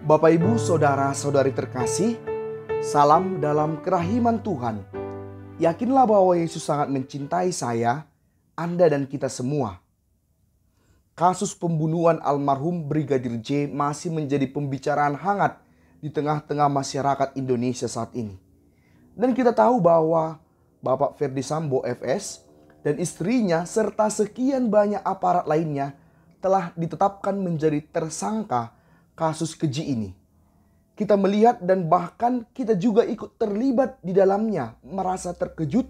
Bapak, Ibu, Saudara-saudari terkasih, salam dalam kerahiman Tuhan. Yakinlah bahwa Yesus sangat mencintai saya, Anda dan kita semua. Kasus pembunuhan almarhum Brigadir J masih menjadi pembicaraan hangat di tengah-tengah masyarakat Indonesia saat ini. Dan kita tahu bahwa Bapak Ferdy Sambo FS dan istrinya serta sekian banyak aparat lainnya telah ditetapkan menjadi tersangka kasus keji ini. Kita melihat dan bahkan kita juga ikut terlibat di dalamnya, merasa terkejut,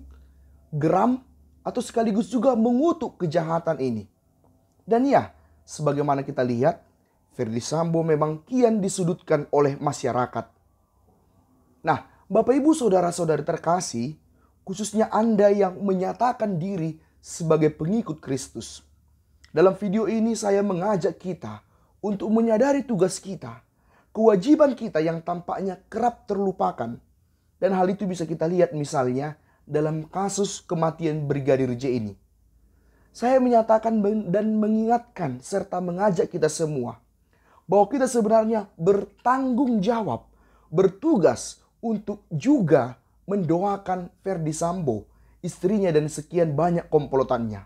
geram, atau sekaligus juga mengutuk kejahatan ini. Dan ya, sebagaimana kita lihat, Ferdy Sambo memang kian disudutkan oleh masyarakat. Nah, Bapak Ibu Saudara-saudari terkasih, khususnya Anda yang menyatakan diri sebagai pengikut Kristus. Dalam video ini saya mengajak kita untuk menyadari tugas kita, kewajiban kita yang tampaknya kerap terlupakan. Dan hal itu bisa kita lihat misalnya dalam kasus kematian Brigadir J ini. Saya menyatakan dan mengingatkan serta mengajak kita semua bahwa kita sebenarnya bertanggung jawab, bertugas untuk juga mendoakan Ferdy Sambo, istrinya dan sekian banyak komplotannya.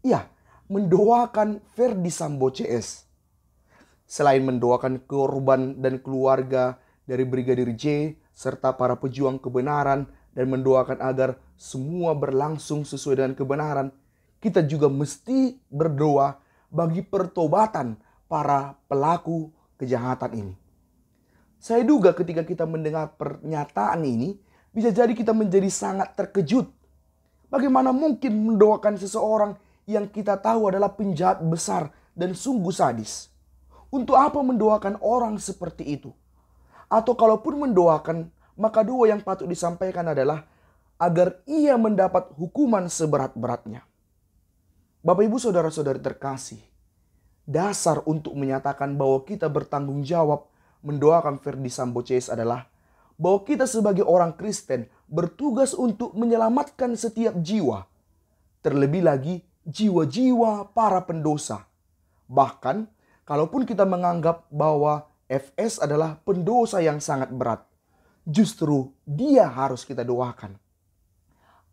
Ya, mendoakan Ferdy Sambo CS. Selain mendoakan korban dan keluarga dari Brigadir J serta para pejuang kebenaran dan mendoakan agar semua berlangsung sesuai dengan kebenaran, kita juga mesti berdoa bagi pertobatan para pelaku kejahatan ini. Saya duga ketika kita mendengar pernyataan ini, bisa jadi kita menjadi sangat terkejut. Bagaimana mungkin mendoakan seseorang yang kita tahu adalah penjahat besar dan sungguh sadis? Untuk apa mendoakan orang seperti itu? Atau kalaupun mendoakan, maka doa yang patut disampaikan adalah agar ia mendapat hukuman seberat-beratnya. Bapak, Ibu, Saudara-saudari terkasih, dasar untuk menyatakan bahwa kita bertanggung jawab mendoakan Ferdy Sambo CS adalah bahwa kita sebagai orang Kristen bertugas untuk menyelamatkan setiap jiwa. Terlebih lagi jiwa-jiwa para pendosa. Bahkan kalaupun kita menganggap bahwa FS adalah pendosa yang sangat berat, justru dia harus kita doakan.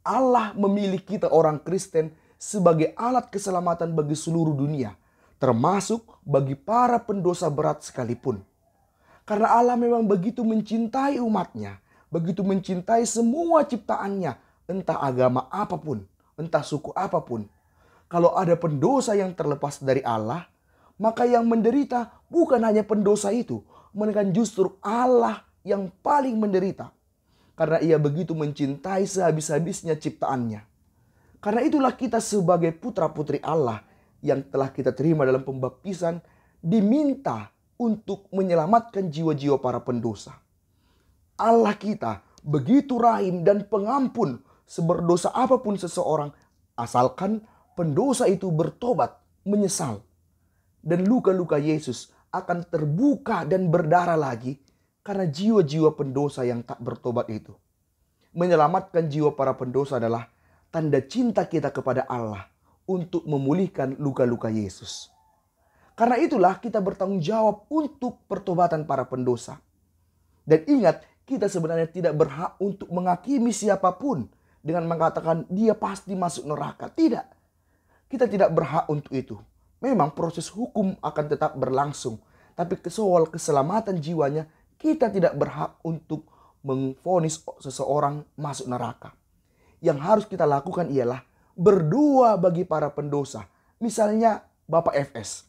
Allah memilih kita orang Kristen sebagai alat keselamatan bagi seluruh dunia, termasuk bagi para pendosa berat sekalipun. Karena Allah memang begitu mencintai umatnya, begitu mencintai semua ciptaannya, entah agama apapun, entah suku apapun. Kalau ada pendosa yang terlepas dari Allah, maka yang menderita bukan hanya pendosa itu, melainkan justru Allah yang paling menderita. Karena ia begitu mencintai sehabis-habisnya ciptaannya. Karena itulah kita sebagai putra-putri Allah yang telah kita terima dalam pembaptisan diminta untuk menyelamatkan jiwa-jiwa para pendosa. Allah kita begitu rahim dan pengampun seberdosa apapun seseorang, asalkan pendosa itu bertobat, menyesal. Dan luka-luka Yesus akan terbuka dan berdarah lagi karena jiwa-jiwa pendosa yang tak bertobat itu. Menyelamatkan jiwa para pendosa adalah tanda cinta kita kepada Allah untuk memulihkan luka-luka Yesus. Karena itulah kita bertanggung jawab untuk pertobatan para pendosa. Dan ingat, kita sebenarnya tidak berhak untuk menghakimi siapapun dengan mengatakan dia pasti masuk neraka. Tidak. Kita tidak berhak untuk itu. Memang proses hukum akan tetap berlangsung. Tapi soal keselamatan jiwanya, kita tidak berhak untuk memvonis seseorang masuk neraka. Yang harus kita lakukan ialah berdoa bagi para pendosa. Misalnya Bapak FS.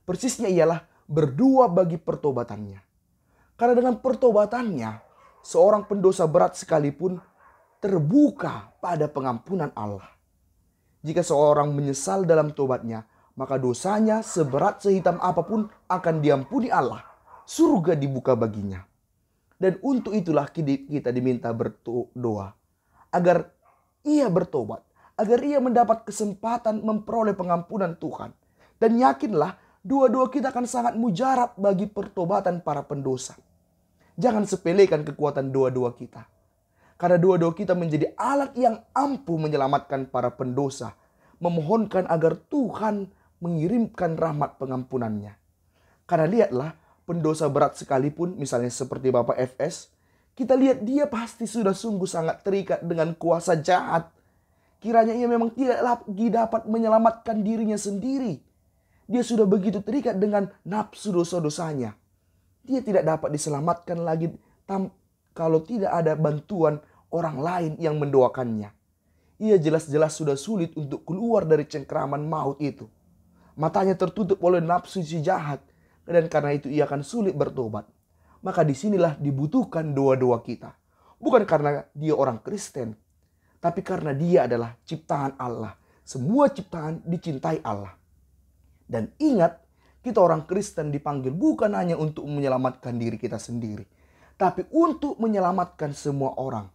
Persisnya ialah berdoa bagi pertobatannya. Karena dengan pertobatannya, seorang pendosa berat sekalipun terbuka pada pengampunan Allah. Jika seorang menyesal dalam tobatnya, maka dosanya seberat sehitam apapun akan diampuni Allah. Surga dibuka baginya. Dan untuk itulah kita diminta berdoa. Agar ia bertobat. Agar ia mendapat kesempatan memperoleh pengampunan Tuhan. Dan yakinlah doa-doa kita akan sangat mujarab bagi pertobatan para pendosa. Jangan sepelekan kekuatan doa-doa kita. Karena doa-doa kita menjadi alat yang ampuh menyelamatkan para pendosa. Memohonkan agar Tuhan mengirimkan rahmat pengampunannya. Karena lihatlah, pendosa berat sekalipun, misalnya seperti Bapak FS, kita lihat dia pasti sudah sungguh sangat terikat dengan kuasa jahat. Kiranya ia memang tidak lagi dapat menyelamatkan dirinya sendiri. Dia sudah begitu terikat dengan nafsu dosa-dosanya. Dia tidak dapat diselamatkan lagi kalau tidak ada bantuan orang lain yang mendoakannya. Ia jelas-jelas sudah sulit untuk keluar dari cengkraman maut itu. Matanya tertutup oleh nafsu si jahat, dan karena itu ia akan sulit bertobat. Maka disinilah dibutuhkan doa-doa kita. Bukan karena dia orang Kristen, tapi karena dia adalah ciptaan Allah. Semua ciptaan dicintai Allah. Dan ingat, kita orang Kristen dipanggil bukan hanya untuk menyelamatkan diri kita sendiri, tapi untuk menyelamatkan semua orang.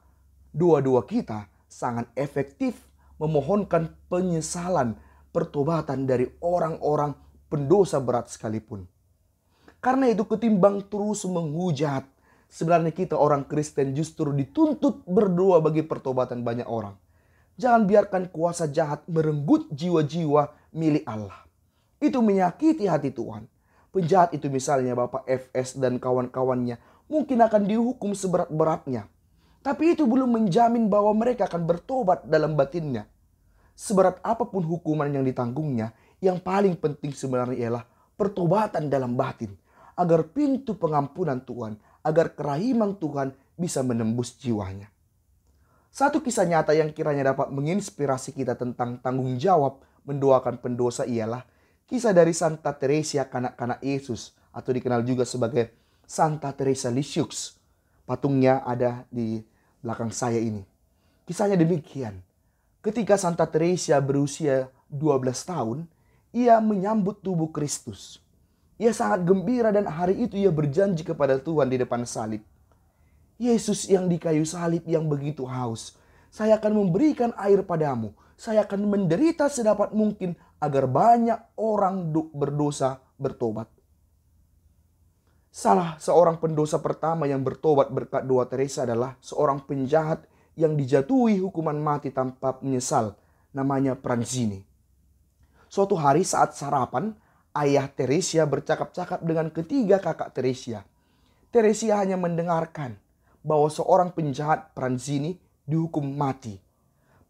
Doa-doa kita sangat efektif memohonkan penyesalan, pertobatan dari orang-orang pendosa berat sekalipun. Karena itu ketimbang terus menghujat, sebenarnya kita orang Kristen justru dituntut berdoa bagi pertobatan banyak orang. Jangan biarkan kuasa jahat merenggut jiwa-jiwa milik Allah. Itu menyakiti hati Tuhan. Penjahat itu misalnya Bapak FS dan kawan-kawannya mungkin akan dihukum seberat-beratnya. Tapi itu belum menjamin bahwa mereka akan bertobat dalam batinnya. Seberat apapun hukuman yang ditanggungnya, yang paling penting sebenarnya ialah pertobatan dalam batin. Agar pintu pengampunan Tuhan, agar kerahiman Tuhan bisa menembus jiwanya. Satu kisah nyata yang kiranya dapat menginspirasi kita tentang tanggung jawab mendoakan pendosa ialah kisah dari Santa Teresa kanak-kanak Yesus, atau dikenal juga sebagai Santa Teresa Lisieux. Patungnya ada di belakang saya ini. Kisahnya demikian. Ketika Santa Teresa berusia 12 tahun, ia menyambut tubuh Kristus. Ia sangat gembira dan hari itu ia berjanji kepada Tuhan di depan salib. Yesus yang di kayu salib yang begitu haus, saya akan memberikan air padamu. Saya akan menderita sedapat mungkin agar banyak orang berdosa bertobat. Salah seorang pendosa pertama yang bertobat berkat doa Teresa adalah seorang penjahat yang dijatuhi hukuman mati tanpa menyesal. Namanya Pranzini. Suatu hari saat sarapan, ayah Teresa bercakap-cakap dengan ketiga kakak Teresa. Teresa hanya mendengarkan bahwa seorang penjahat Pranzini dihukum mati.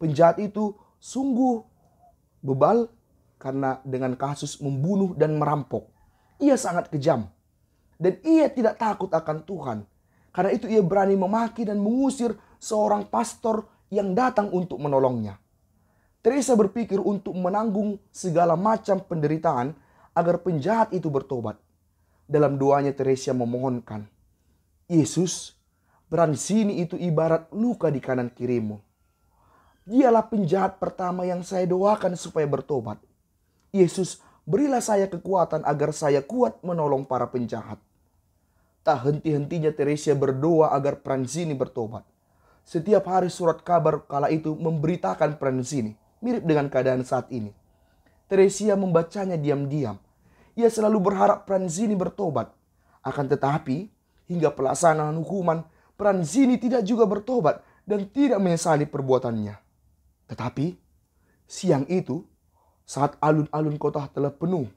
Penjahat itu sungguh bebal karena dengan kasus membunuh dan merampok. Ia sangat kejam. Dan ia tidak takut akan Tuhan. Karena itu ia berani memaki dan mengusir seorang pastor yang datang untuk menolongnya. Teresa berpikir untuk menanggung segala macam penderitaan agar penjahat itu bertobat. Dalam doanya Teresa memohonkan, Yesus, Pranzini itu ibarat luka di kanan kirimu. Dialah penjahat pertama yang saya doakan supaya bertobat. Yesus, berilah saya kekuatan agar saya kuat menolong para penjahat. Tak henti-hentinya Teresa berdoa agar Pranzini bertobat. Setiap hari surat kabar kala itu memberitakan Pranzini, mirip dengan keadaan saat ini. Teresa membacanya diam-diam. Ia selalu berharap Pranzini bertobat. Akan tetapi, hingga pelaksanaan hukuman, Pranzini tidak juga bertobat dan tidak menyesali perbuatannya. Tetapi, siang itu, saat alun-alun kota telah penuh,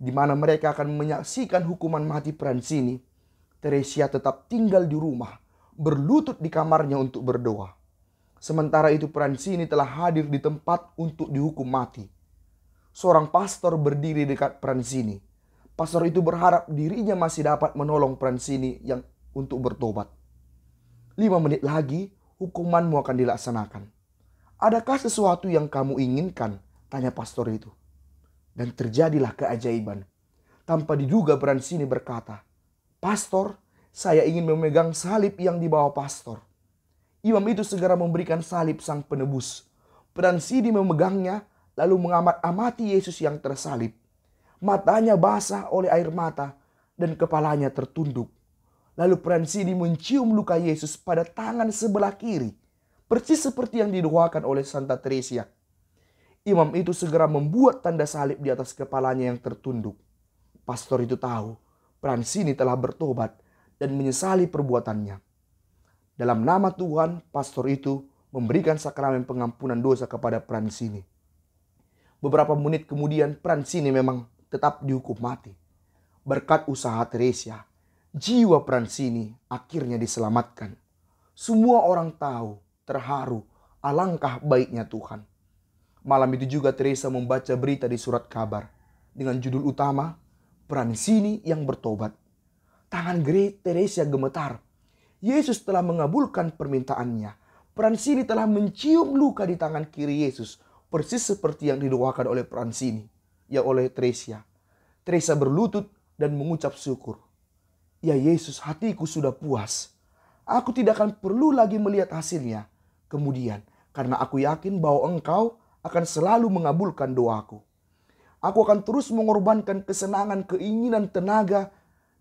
di mana mereka akan menyaksikan hukuman mati Pranzini, Teresa tetap tinggal di rumah, berlutut di kamarnya untuk berdoa. Sementara itu Pranzini telah hadir di tempat untuk dihukum mati. Seorang pastor berdiri dekat Pranzini. Pastor itu berharap dirinya masih dapat menolong Pranzini yang untuk bertobat. 5 menit lagi hukumanmu akan dilaksanakan. Adakah sesuatu yang kamu inginkan? Tanya pastor itu. Dan terjadilah keajaiban. Tanpa diduga Pranzini berkata, Pastor, saya ingin memegang salib yang dibawa pastor. Imam itu segera memberikan salib sang penebus. Pranzini memegangnya lalu mengamat-amati Yesus yang tersalib. Matanya basah oleh air mata dan kepalanya tertunduk. Lalu Pranzini mencium luka Yesus pada tangan sebelah kiri. Persis seperti yang didoakan oleh Santa Teresa. Imam itu segera membuat tanda salib di atas kepalanya yang tertunduk. Pastor itu tahu Pranzini telah bertobat dan menyesali perbuatannya. Dalam nama Tuhan, pastor itu memberikan sakramen pengampunan dosa kepada Pranzini. Beberapa menit kemudian Pranzini memang tetap dihukum mati. Berkat usaha Teresia, jiwa Fransini akhirnya diselamatkan. Semua orang tahu, terharu, alangkah baiknya Tuhan. Malam itu juga Teresa membaca berita di surat kabar dengan judul utama, Fransini yang bertobat. Tangan Teresia gemetar. Yesus telah mengabulkan permintaannya. Fransini telah mencium luka di tangan kiri Yesus, persis seperti yang didoakan oleh Fransini, ya oleh Teresia. Teresa berlutut dan mengucap syukur. Ya Yesus, hatiku sudah puas. Aku tidak akan perlu lagi melihat hasilnya. Kemudian, karena aku yakin bahwa Engkau akan selalu mengabulkan doaku. Aku akan terus mengorbankan kesenangan, keinginan, tenaga,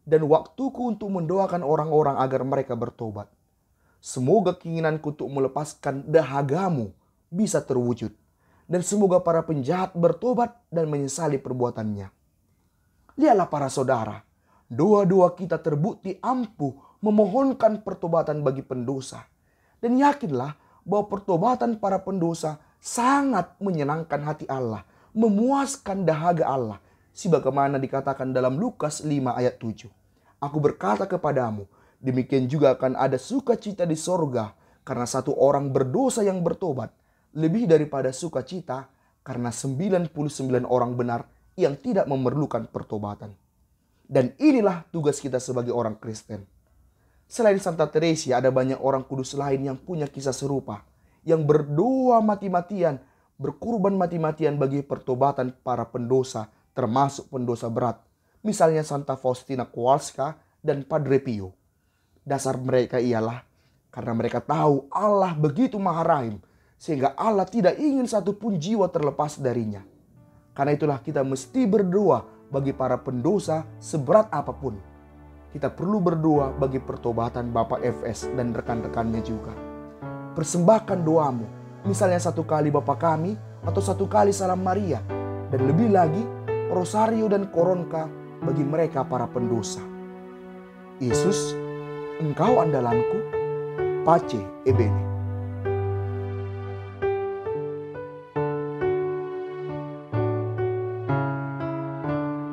dan waktuku untuk mendoakan orang-orang agar mereka bertobat. Semoga keinginanku untuk melepaskan dahagamu bisa terwujud. Dan semoga para penjahat bertobat dan menyesali perbuatannya. Lihatlah para saudara, doa-doa kita terbukti ampuh memohonkan pertobatan bagi pendosa. Dan yakinlah bahwa pertobatan para pendosa sangat menyenangkan hati Allah, memuaskan dahaga Allah. Sebagaimana dikatakan dalam Lukas 5 ayat 7. Aku berkata kepadamu, demikian juga akan ada sukacita di sorga karena satu orang berdosa yang bertobat, lebih daripada sukacita karena 99 orang benar yang tidak memerlukan pertobatan. Dan inilah tugas kita sebagai orang Kristen. Selain Santa Teresia, ada banyak orang kudus lain yang punya kisah serupa, yang berdoa mati-matian, berkurban mati-matian bagi pertobatan para pendosa, termasuk pendosa berat. Misalnya Santa Faustina Kowalska dan Padre Pio. Dasar mereka ialah karena mereka tahu Allah begitu maha rahim, sehingga Allah tidak ingin satu pun jiwa terlepas darinya. Karena itulah kita mesti berdoa bagi para pendosa seberat apapun. Kita perlu berdoa bagi pertobatan Bapak FS dan rekan-rekannya juga. Persembahkan doamu, misalnya 1 kali Bapa Kami atau 1 kali Salam Maria, dan lebih lagi Rosario dan Koronka bagi mereka para pendosa. Yesus, Engkau andalanku, Pace Ebene.